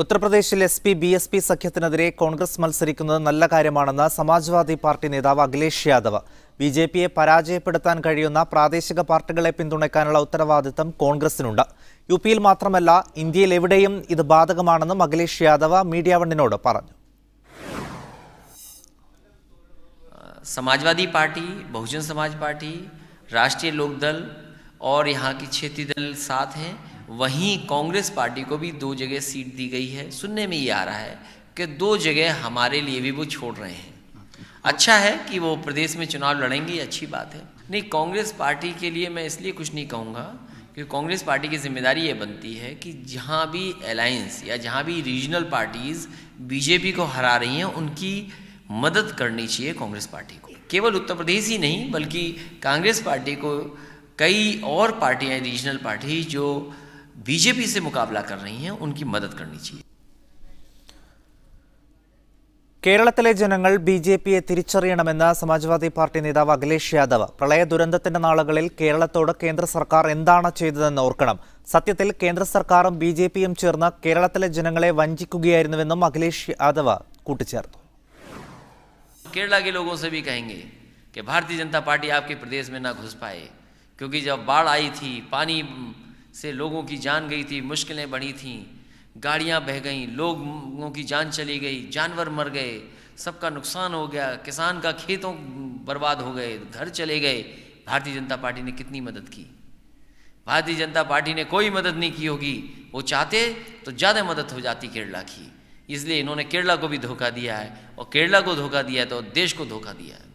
ഉത്തർപ്രദേശിൽ എസ്-പി-ബി-എസ്-പി സഖ്യത്തിനെതിരെ കോൺഗ്രസ് മത്സരിക്കുന്നത് നല്ല കാര്യമാണെന്ന് സമാജ്വാദി പാർട്ടി നേതാവ് അഖിലേഷ് യാദവ്. ബി.ജെ.പിയെ പരാജയപ്പെടുത്താൻ കഴിയുന്ന പ്രാദേശിക പാർട്ടികളെ പിന്തുണയ്ക്കാനുള്ള ഉത്തരവാദിത്തം കോൺഗ്രസിനുണ്ട്. യു-പിയിൽ മാത്രമല്ല, ഇന്ത്യയിൽ എവിടെയും ഇത് ബാധകമാണെന്നും അഖിലേഷ് യാദവ് മീഡിയ വണ്ണിനോട് പറഞ്ഞു. समाजवादी पार्टी, बहुजन समाज पार्टी, राष्ट्रीय लोकदल और यहाँ की क्षेत्रीय दल साथ हैं. वहीं कांग्रेस पार्टी को भी 2 जगह सीट दी गई है. सुनने में ये आ रहा है कि 2 जगह हमारे लिए भी वो छोड़ रहे हैं. अच्छा है कि वो प्रदेश में चुनाव लड़ेंगे, अच्छी बात है. नहीं, कांग्रेस पार्टी के लिए मैं इसलिए कुछ नहीं कहूँगा क्योंकि कांग्रेस पार्टी की जिम्मेदारी ये बनती है कि जहाँ भी अलायंस या जहाँ भी रीजनल पार्टीज़ बीजेपी को हरा रही हैं उनकी मदद करनी चाहिए कांग्रेस पार्टी को. केवल उत्तर प्रदेश ही नहीं बल्कि कांग्रेस पार्टी को कई और पार्टियां, रीजनल पार्टी जो बीजेपी से मुकाबला कर रही हैं उनकी मदद करनी चाहिए. കേരളത്തിലെ ജനങ്ങൾ ബി.ജെ.പിയെ തിരിച്ചറിയണമെന്ന് സമാജ്വാദി പാർട്ടി നേതാവ് അഖിലേഷ് യാദവ്. പ്രളയ ദുരന്തത്തിന്റെ നാളുകളിൽ കേരളത്തോട് കേന്ദ്ര സർക്കാർ എന്താണ് ചെയ്തതെന്ന് ഓർക്കണം. സത്യത്തിൽ കേന്ദ്ര സർക്കാരും ബി.ജെ.പിയും ചേർന്ന് കേരളത്തിലെ ജനങ്ങളെ വഞ്ചിക്കുകയായിരുന്നുവെന്നും അഖിലേഷ് യാദവ് കൂട്ടിച്ചേർത്തു. केरला के लोगों से भी कहेंगे कि भारतीय जनता पार्टी आपके प्रदेश में ना घुस पाए, क्योंकि जब बाढ़ आई थी, पानी से लोगों की जान गई थी, मुश्किलें बढ़ी थीं, गाड़ियां बह गईं, लोगों की जान चली गई, जानवर मर गए, सबका नुकसान हो गया, किसान का खेतों बर्बाद हो गए, घर चले गए. भारतीय जनता पार्टी ने कितनी मदद की? भारतीय जनता पार्टी ने कोई मदद नहीं की होगी. वो चाहते तो ज़्यादा मदद हो जाती केरला की. इसलिए इन्होंने केरला को भी धोखा दिया है, और केरला को धोखा दिया है तो देश को धोखा दिया है.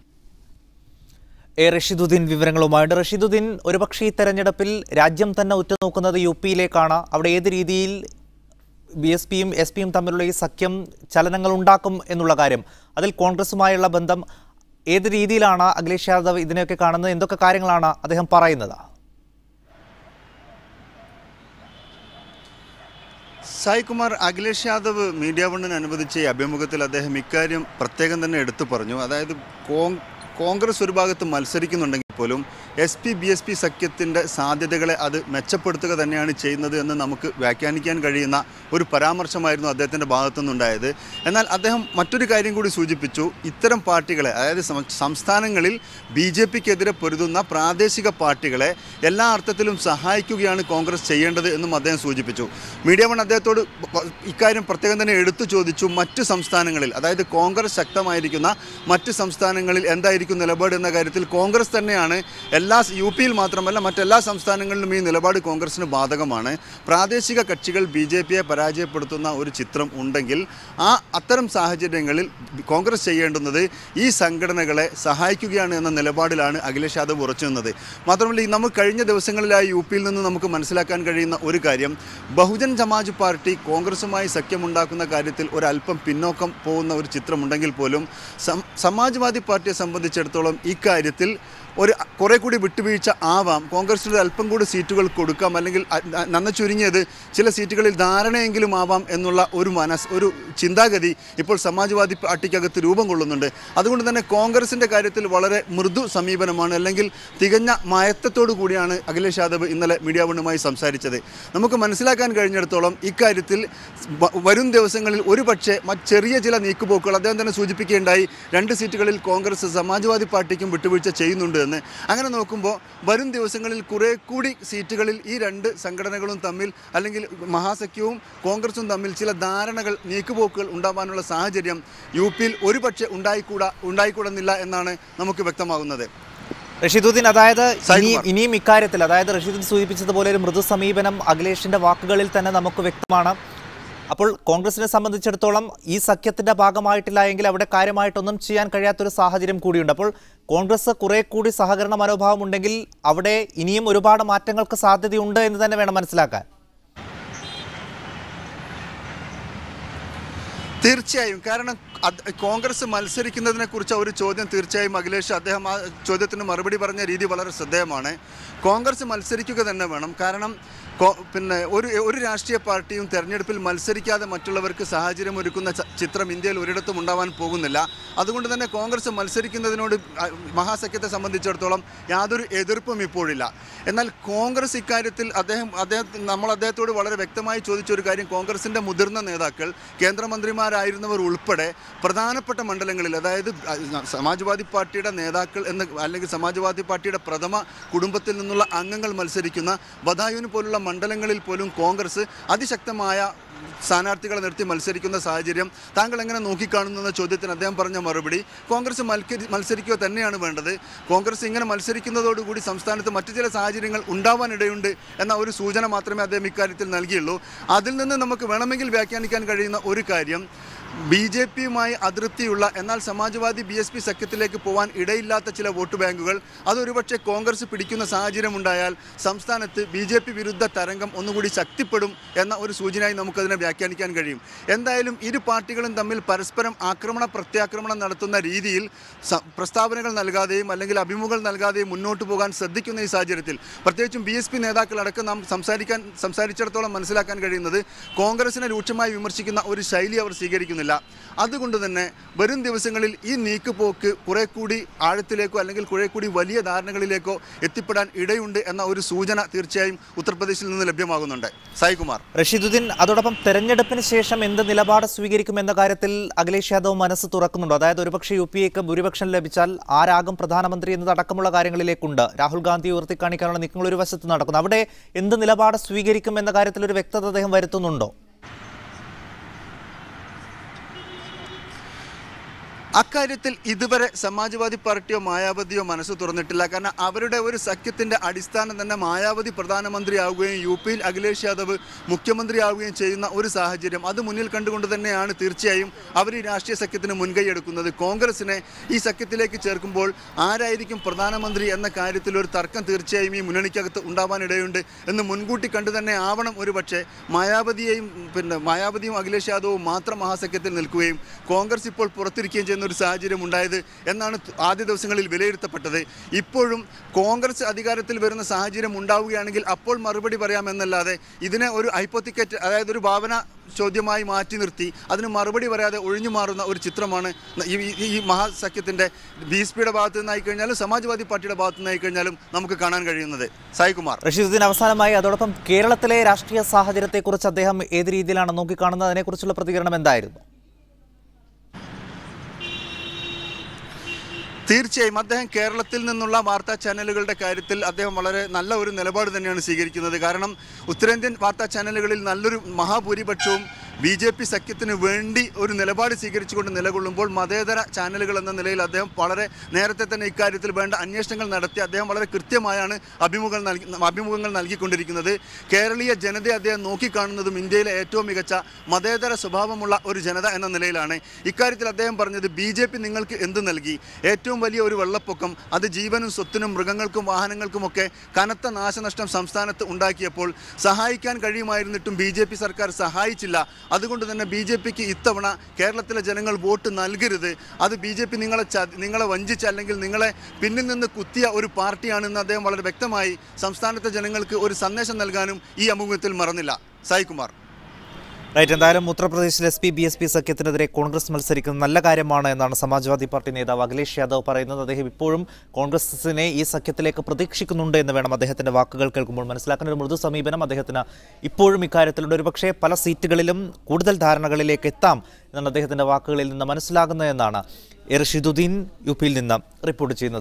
റഷീദുദ്ദീൻ വിവരങ്ങളുമായിട്ട്. റഷീദുദ്ദീൻ, ഒരുപക്ഷെ ഈ തെരഞ്ഞെടുപ്പിൽ രാജ്യം തന്നെ ഉറ്റുനോക്കുന്നത് യു-പിയിലേക്കാണ്. അവിടെ ഏത് രീതിയിൽ ബി.എസ്.പിയും എസ്-പിയും തമ്മിലുള്ള ഈ സഖ്യം ചലനങ്ങൾ ഉണ്ടാക്കും എന്നുള്ള കാര്യം, അതിൽ കോൺഗ്രസുമായുള്ള ബന്ധം ഏത് രീതിയിലാണ് അഖിലേഷ് യാദവ് ഇതിനെയൊക്കെ കാണുന്നത്? എന്തൊക്കെ കാര്യങ്ങളാണ് അദ്ദേഹം പറയുന്നത്? സായികുമാർ, അഖിലേഷ് യാദവ് മീഡിയ വണ്ണിന് അനുവദിച്ച ഈ അഭിമുഖത്തിൽ അദ്ദേഹം ഇക്കാര്യം പ്രത്യേകം തന്നെ എടുത്തു പറഞ്ഞു. അതായത് കോൺഗ്രസ് ഒരു ഭാഗത്ത് മത്സരിക്കുന്നുണ്ടെങ്കിൽ പോലും എസ്-പി-ബി-എസ്-പി സഖ്യത്തിൻ്റെ സാധ്യതകളെ അത് മെച്ചപ്പെടുത്തുക തന്നെയാണ് ചെയ്യുന്നത് എന്ന് നമുക്ക് വ്യാഖ്യാനിക്കാൻ കഴിയുന്ന ഒരു പരാമർശമായിരുന്നു അദ്ദേഹത്തിൻ്റെ ഭാഗത്തുനിന്നുണ്ടായത്. എന്നാൽ അദ്ദേഹം മറ്റൊരു കാര്യം കൂടി സൂചിപ്പിച്ചു. ഇത്തരം പാർട്ടികളെ, അതായത് സംസ്ഥാനങ്ങളിൽ ബി.ജെ.പിക്കെതിരെ പൊരുതുന്ന പ്രാദേശിക പാർട്ടികളെ എല്ലാ അർത്ഥത്തിലും സഹായിക്കുകയാണ് കോൺഗ്രസ് ചെയ്യേണ്ടത് എന്നും അദ്ദേഹം സൂചിപ്പിച്ചു. മീഡിയ വൺ അദ്ദേഹത്തോട് ഇക്കാര്യം പ്രത്യേകം തന്നെ എടുത്തു ചോദിച്ചു. മറ്റ് സംസ്ഥാനങ്ങളിൽ, അതായത് കോൺഗ്രസ് ശക്തമായിരിക്കുന്ന മറ്റ് സംസ്ഥാനങ്ങളിൽ എന്തായിരിക്കും നിലപാട് എന്ന കാര്യത്തിൽ കോൺഗ്രസ് തന്നെയാണ് യു-പിയിൽ മാത്രമല്ല മറ്റെല്ലാ സംസ്ഥാനങ്ങളിലും ഈ നിലപാട് കോൺഗ്രസിന് ബാധകമാണ്. പ്രാദേശിക കക്ഷികൾ ബി.ജെ.പിയെ പരാജയപ്പെടുത്തുന്ന ഒരു ചിത്രം ഉണ്ടെങ്കിൽ അത്തരം സാഹചര്യങ്ങളിൽ കോൺഗ്രസ് ചെയ്യേണ്ടുന്നത് ഈ സംഘടനകളെ സഹായിക്കുകയാണ് എന്ന നിലപാടിലാണ് അഖിലേഷ് യാദവ് ഉറച്ചു നിന്നത്. മാത്രമല്ല, നമുക്ക് കഴിഞ്ഞ ദിവസങ്ങളിലായി യു-പിയിൽ നിന്ന് നമുക്ക് മനസ്സിലാക്കാൻ കഴിയുന്ന ഒരു കാര്യം, ബഹുജൻ സമാജ് പാർട്ടി കോൺഗ്രസുമായി സഖ്യമുണ്ടാക്കുന്ന കാര്യത്തിൽ ഒരല്പം പിന്നോക്കം പോകുന്ന ഒരു ചിത്രമുണ്ടെങ്കിൽ പോലും സമാജ്വാദി പാർട്ടിയെ സംബന്ധിച്ചിടത്തോളം ഇക്കാര്യത്തിൽ കുറെ കൂടി വിട്ടുവീഴ്ച ആവാം. കോൺഗ്രസിന് അല്പം കൂടി സീറ്റുകൾ കൊടുക്കാം, അല്ലെങ്കിൽ നന്ന ചുരുങ്ങിയത് ചില സീറ്റുകളിൽ ധാരണയെങ്കിലും ആവാം എന്നുള്ള ഒരു ചിന്താഗതി ഇപ്പോൾ സമാജ്വാദി പാർട്ടിക്കകത്ത് രൂപം കൊള്ളുന്നുണ്ട്. അതുകൊണ്ട് തന്നെ കോൺഗ്രസിൻ്റെ കാര്യത്തിൽ വളരെ മൃദു സമീപനമാണ്, അല്ലെങ്കിൽ തികഞ്ഞ മയത്തത്തോടു കൂടിയാണ് അഖിലേഷ് യാദവ് ഇന്നലെ മീഡിയ വണ്ണുമായി സംസാരിച്ചത്. നമുക്ക് മനസ്സിലാക്കാൻ കഴിഞ്ഞിടത്തോളം ഇക്കാര്യത്തിൽ വരും ദിവസങ്ങളിൽ ഒരുപക്ഷെ ചെറിയ ചില നീക്കുപോക്കുകൾ അദ്ദേഹം തന്നെ സൂചിപ്പിക്കുകയുണ്ടായി. 2 സീറ്റുകളിൽ കോൺഗ്രസ് സമാജ്വാദി പാർട്ടിക്കും വിട്ടുവീഴ്ച ചെയ്യുന്നുണ്ട് എന്ന്. അങ്ങനെ നോക്കുമ്പോൾ വരും ദിവസങ്ങളിൽ കുറെ കൂടി സീറ്റുകളിൽ ഈ 2 സംഘടനകളും തമ്മിൽ, അല്ലെങ്കിൽ മഹാസഖ്യവും കോൺഗ്രസും തമ്മിൽ ചില ധാരണകൾ, നീക്കുപോക്കുകൾ ഉണ്ടാവാനുള്ള സാഹചര്യം യു-പിയിൽ ഒരുപക്ഷെ ഉണ്ടായിക്കൂടുന്നില്ല എന്നാണ് നമുക്ക് വ്യക്തമാകുന്നത്. റഷീദുദ്ദീൻ, അതായത് ഇനിയും ഇക്കാര്യത്തിൽ, അതായത് റഷീദുദ്ദീൻ സൂചിപ്പിച്ചതുപോലെ ഒരു മൃദു സമീപനം അഖിലേഷിന്റെ വാക്കുകളിൽ തന്നെ നമുക്ക് വ്യക്തമാണ്. അപ്പോൾ കോൺഗ്രസിനെ സംബന്ധിച്ചിടത്തോളം ഈ സഖ്യത്തിന്റെ ഭാഗമായിട്ടില്ല എങ്കിൽ അവിടെ കാര്യമായിട്ടൊന്നും ചെയ്യാൻ കഴിയാത്തൊരു സാഹചര്യം കൂടിയുണ്ട്. അപ്പോൾ കോൺഗ്രസ് കുറെ കൂടി സഹകരണ മനോഭാവം ഉണ്ടെങ്കിൽ അവിടെ ഇനിയും ഒരുപാട് മാറ്റങ്ങൾക്ക് സാധ്യതയുണ്ട് എന്ന് തന്നെ വേണം മനസ്സിലാക്കാൻ. തീർച്ചയായും. കാരണം കോൺഗ്രസ് മത്സരിക്കുന്നതിനെ കുറിച്ച് ഒരു ചോദ്യം തീർച്ചയായും അദ്ദേഹം ആ ചോദ്യത്തിന് മറുപടി പറഞ്ഞ രീതി വളരെ ശ്രദ്ധേയമാണ്. കോൺഗ്രസ് മത്സരിക്കുക തന്നെ വേണം. കാരണം പിന്നെ ഒരു രാഷ്ട്രീയ പാർട്ടിയും തെരഞ്ഞെടുപ്പിൽ മത്സരിക്കാതെ മറ്റുള്ളവർക്ക് സാഹചര്യം ഒരുക്കുന്ന ചിത്രം ഇന്ത്യയിൽ ഒരിടത്തും ഉണ്ടാവാൻ പോകുന്നില്ല. അതുകൊണ്ട് തന്നെ കോൺഗ്രസ് മത്സരിക്കുന്നതിനോട് മഹാസഖ്യത്തെ സംബന്ധിച്ചിടത്തോളം യാതൊരു എതിർപ്പും ഇപ്പോഴില്ല. എന്നാൽ കോൺഗ്രസ് ഇക്കാര്യത്തിൽ നമ്മൾ അദ്ദേഹത്തോട് വളരെ വ്യക്തമായി ചോദിച്ചൊരു കാര്യം, കോൺഗ്രസിൻ്റെ മുതിർന്ന നേതാക്കൾ, കേന്ദ്രമന്ത്രിമാരായിരുന്നവർ ഉൾപ്പെടെ പ്രധാനപ്പെട്ട മണ്ഡലങ്ങളിൽ, അതായത് സമാജ്വാദി പാർട്ടിയുടെ നേതാക്കൾ അല്ലെങ്കിൽ സമാജ്വാദി പാർട്ടിയുടെ പ്രഥമ കുടുംബത്തിൽ നിന്നുള്ള അംഗങ്ങൾ മത്സരിക്കുന്ന ബദായൂന് പോലുള്ള മണ്ഡലങ്ങളിൽ പോലും കോൺഗ്രസ് അതിശക്തമായ സ്ഥാനാർത്ഥികളെ നിർത്തി മത്സരിക്കുന്ന സാഹചര്യം താങ്കൾ എങ്ങനെ നോക്കിക്കാണുന്ന ചോദ്യത്തിന് അദ്ദേഹം പറഞ്ഞ മറുപടി, കോൺഗ്രസ് മത്സരിക്കുക തന്നെയാണ് വേണ്ടത്. കോൺഗ്രസ് ഇങ്ങനെ മത്സരിക്കുന്നതോടുകൂടി സംസ്ഥാനത്ത് മറ്റു ചില സാഹചര്യങ്ങൾ ഉണ്ടാവാനിടയുണ്ട് എന്ന ഒരു സൂചന മാത്രമേ അദ്ദേഹം ഇക്കാര്യത്തിൽ നൽകിയുള്ളൂ. അതിൽ നിന്ന് നമുക്ക് വേണമെങ്കിൽ വ്യാഖ്യാനിക്കാൻ കഴിയുന്ന ഒരു കാര്യം, BJP-യുമായി അതൃപ്തിയുള്ള എന്നാൽ സമാജ്വാദി BSP സഖ്യത്തിലേക്ക് പോകാൻ ഇടയില്ലാത്ത ചില വോട്ട് ബാങ്കുകൾ അതൊരുപക്ഷെ കോൺഗ്രസ് പിടിക്കുന്ന സാഹചര്യമുണ്ടായാൽ സംസ്ഥാനത്ത് BJP വിരുദ്ധ തരംഗം ഒന്നുകൂടി ശക്തിപ്പെടും എന്ന ഒരു സൂചനയായി നമുക്കതിനെ വ്യാഖ്യാനിക്കാൻ കഴിയും. എന്തായാലും ഇരു പാർട്ടികളും തമ്മിൽ പരസ്പരം പ്രത്യാക്രമണം നടത്തുന്ന രീതിയിൽ പ്രസ്താവനകൾ നൽകാതെയും അല്ലെങ്കിൽ അഭിമുഖങ്ങൾ നൽകാതെയും മുന്നോട്ട് പോകാൻ ശ്രദ്ധിക്കുന്ന ഈ സാഹചര്യത്തിൽ പ്രത്യേകിച്ചും BSP നേതാക്കളടക്കം നാം സംസാരിച്ചിടത്തോളം മനസ്സിലാക്കാൻ കഴിയുന്നത് കോൺഗ്രസിനെ രൂക്ഷമായി വിമർശിക്കുന്ന ഒരു ശൈലി അവർ സ്വീകരിക്കുന്നു. അതുകൊണ്ട് തന്നെ വരും ദിവസങ്ങളിൽ ഈ നീക്കുപോക്ക് കുറെ കൂടി ആഴത്തിലേക്കോ അല്ലെങ്കിൽ കുറെ കൂടി വലിയ ധാരണകളിലേക്കോ എത്തിപ്പെടാൻ ഇടയുണ്ട് എന്ന ഒരു സൂചന തീർച്ചയായും ഉത്തർപ്രദേശിൽ നിന്ന് ലഭ്യമാകുന്നുണ്ട്. സായികുമാർ. റഷീദുദ്ദീൻ, അതോടൊപ്പം തെരഞ്ഞെടുപ്പിന് ശേഷം എന്ത് നിലപാട് സ്വീകരിക്കുമെന്ന കാര്യത്തിൽ അഖിലേഷ് യാദവ് മനസ്സ് തുറക്കുന്നുണ്ടോ? അതായത് ഒരുപക്ഷെ UPAക്ക് ഭൂരിപക്ഷം ലഭിച്ചാൽ ആരാകും പ്രധാനമന്ത്രി എന്നതടക്കമുള്ള കാര്യങ്ങളിലേക്കുണ്ട്. രാഹുൽ ഗാന്ധി ഉയർത്തിക്കാണിക്കാനുള്ള നീക്കങ്ങൾ ഒരു വശത്ത് നടക്കുന്നു. അവിടെ എന്ത് നിലപാട് സ്വീകരിക്കും എന്ന കാര്യത്തിൽ ഒരു വ്യക്തത അദ്ദേഹം വരുത്തുന്നുണ്ടോ? അക്കാര്യത്തിൽ ഇതുവരെ സമാജ്വാദി പാർട്ടിയോ മായാവതിയോ മനസ്സ് തുറന്നിട്ടില്ല. കാരണം അവരുടെ ഒരു സഖ്യത്തിൻ്റെ അടിസ്ഥാനം തന്നെ മായാവതി പ്രധാനമന്ത്രിയാവുകയും UPയിൽ അഖിലേഷ് യാദവ് മുഖ്യമന്ത്രിയാവുകയും ചെയ്യുന്ന ഒരു സാഹചര്യം അത് മുന്നിൽ കണ്ടുകൊണ്ട് തന്നെയാണ് തീർച്ചയായും അവർ ഈ രാഷ്ട്രീയ സഖ്യത്തിന് മുൻകൈ എടുക്കുന്നത്. കോൺഗ്രസിനെ ഈ സഖ്യത്തിലേക്ക് ചേർക്കുമ്പോൾ ആരായിരിക്കും പ്രധാനമന്ത്രി എന്ന കാര്യത്തിൽ ഒരു തർക്കം തീർച്ചയായും ഈ മുന്നണിക്കകത്ത് ഉണ്ടാവാനിടയുണ്ട് എന്ന് മുൻകൂട്ടി കണ്ടു തന്നെ ആവണം ഒരുപക്ഷെ മായാവതിയും അഖിലേഷ് യാദവും മാത്രം മഹാസഖ്യത്തിൽ നിൽക്കുകയും കോൺഗ്രസ് ഇപ്പോൾ പുറത്തിരിക്കുകയും ചെയ്യുന്ന ഒരു സാഹചര്യം ഉണ്ടായത് എന്നാണ് ആദ്യ ദിവസങ്ങളിൽ വിലയിരുത്തപ്പെട്ടത്. ഇപ്പോഴും കോൺഗ്രസ് അധികാരത്തിൽ വരുന്ന സാഹചര്യം ഉണ്ടാവുകയാണെങ്കിൽ അപ്പോൾ മറുപടി പറയാമെന്നല്ലാതെ ഇതിനെ ഒരു ഹൈപ്പോത്തിക്കറ്റ്, അതായത് ഒരു ഭാവന ചോദ്യമായി മാറ്റി നിർത്തി അതിന് മറുപടി പറയാതെ ഒഴിഞ്ഞു മാറുന്ന ഒരു ചിത്രമാണ് ഈ മഹാസഖ്യത്തിൻ്റെ BSPയുടെ ഭാഗത്തു നിന്നായി കഴിഞ്ഞാലും സമാജ്വാദി പാർട്ടിയുടെ ഭാഗത്തു നിന്നായി കഴിഞ്ഞാലും നമുക്ക് കാണാൻ കഴിയുന്നത്. സായികുമാർ. റഷീദുദ്ദീൻ, അവസാനമായി അതോടൊപ്പം കേരളത്തിലെ രാഷ്ട്രീയ സാഹചര്യത്തെക്കുറിച്ച് അദ്ദേഹം ഏത് രീതിയിലാണ് നോക്കിക്കാണുന്നത്? അതിനെക്കുറിച്ചുള്ള പ്രതികരണം എന്തായിരുന്നു? തീർച്ചയായും അദ്ദേഹം കേരളത്തിൽ നിന്നുള്ള വാർത്താ ചാനലുകളുടെ കാര്യത്തിൽ അദ്ദേഹം വളരെ നല്ല ഒരു നിലപാട് തന്നെയാണ് സ്വീകരിക്കുന്നത്. കാരണം ഉത്തരേന്ത്യൻ വാർത്താ ചാനലുകളിൽ നല്ലൊരു മഹാഭൂരിപക്ഷവും BJP സഖ്യത്തിന് വേണ്ടി ഒരു നിലപാട് സ്വീകരിച്ചുകൊണ്ട് നിലകൊള്ളുമ്പോൾ മതേതര ചാനലുകൾ എന്ന നിലയിൽ അദ്ദേഹം വളരെ നേരത്തെ തന്നെ ഇക്കാര്യത്തിൽ വേണ്ട അന്വേഷണങ്ങൾ നടത്തി അദ്ദേഹം വളരെ കൃത്യമായാണ് അഭിമുഖങ്ങൾ നൽകിക്കൊണ്ടിരിക്കുന്നത്. കേരളീയ ജനതയെ അദ്ദേഹം നോക്കിക്കാണുന്നതും ഇന്ത്യയിലെ ഏറ്റവും മികച്ച മതേതര സ്വഭാവമുള്ള ഒരു ജനത എന്ന നിലയിലാണ്. ഇക്കാര്യത്തിൽ അദ്ദേഹം പറഞ്ഞത് BJP നിങ്ങൾക്ക് എന്ത് നൽകി? ഏറ്റവും വലിയ ഒരു വെള്ളപ്പൊക്കം, അത് ജീവനും സ്വത്തിനും മൃഗങ്ങൾക്കും വാഹനങ്ങൾക്കുമൊക്കെ കനത്ത നാശനഷ്ടം സംസ്ഥാനത്ത് ഉണ്ടാക്കിയപ്പോൾ സഹായിക്കാൻ കഴിയുമായിരുന്നിട്ടും BJP സർക്കാർ സഹായിച്ചില്ല. അതുകൊണ്ട് തന്നെ BJPക്ക് ഇത്തവണ കേരളത്തിലെ ജനങ്ങൾ വോട്ട് നൽകരുത്. അത് BJP നിങ്ങളെ വഞ്ചിച്ച അല്ലെങ്കിൽ നിങ്ങളെ പിന്നിൽ നിന്ന് കുത്തിയ ഒരു പാർട്ടിയാണെന്ന് അദ്ദേഹം വളരെ വ്യക്തമായി സംസ്ഥാനത്തെ ജനങ്ങൾക്ക് ഒരു സന്ദേശം നൽകാനും ഈ അഭിമുഖത്തിൽ മറന്നില്ല. സായികുമാർ. റൈറ്റ്. എന്തായാലും ഉത്തർപ്രദേശിൽ SP BSP സഖ്യത്തിനെതിരെ കോൺഗ്രസ് മത്സരിക്കുന്നത് നല്ല കാര്യമാണ് എന്നാണ് സമാജ്വാദി പാർട്ടി നേതാവ് അഖിലേഷ് യാദവ് പറയുന്നത്. അദ്ദേഹം ഇപ്പോഴും കോൺഗ്രസിനെ ഈ സഖ്യത്തിലേക്ക് പ്രതീക്ഷിക്കുന്നുണ്ട് എന്ന് വേണം അദ്ദേഹത്തിൻ്റെ വാക്കുകൾ കേൾക്കുമ്പോൾ മനസ്സിലാക്കാൻ. ഒരു മൃദു സമീപനം അദ്ദേഹത്തിന് ഇപ്പോഴും ഇക്കാര്യത്തിലുണ്ട്. ഒരുപക്ഷെ പല സീറ്റുകളിലും കൂടുതൽ ധാരണകളിലേക്ക് എത്താം എന്നാണ് അദ്ദേഹത്തിൻ്റെ വാക്കുകളിൽ നിന്ന് മനസ്സിലാകുന്നത് എന്നാണ് റഷീദുദ്ദീൻ UPയിൽ നിന്ന് റിപ്പോർട്ട് ചെയ്യുന്നത്.